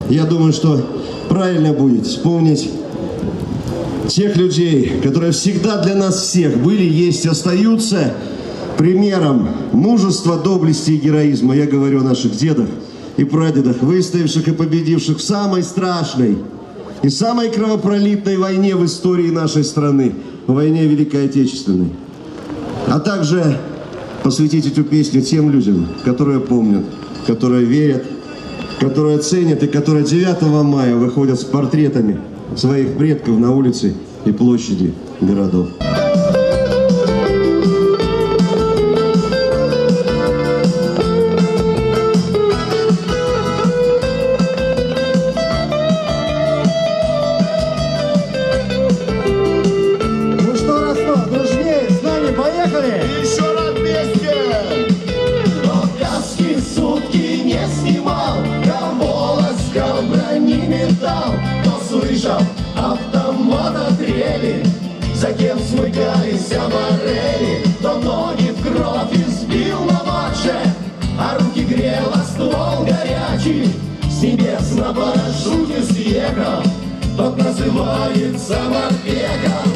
Я думаю, что правильно будет вспомнить тех людей, которые всегда для нас всех были, есть, остаются примером мужества, доблести и героизма. Я говорю о наших дедах и прадедах, выстоявших и победивших в самой страшной и самой кровопролитной войне в истории нашей страны, в войне Великой Отечественной. А также посвятить эту песню тем людям, которые помнят, которые верят, которые ценят и которые 9 мая выходят с портретами своих предков на улицы и площади городов. Ну что, Ростов, дружнее, с нами, поехали! Еще раз вместе! Кто каски сутки не снимал, кого ласкал, брони металл, кто слышал автомототрели, за кем смыкались аморели, кто ноги в кровь избил на марше, а руки грел, а ствол горячий, с небес на парашюте съехал, тот называется морпехом.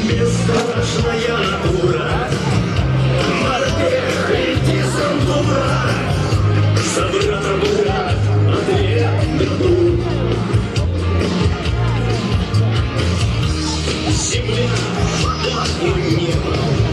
Бесстрашная натура, морпех и десантура, за брата брат, ответ дадут. Земля, вода и небо.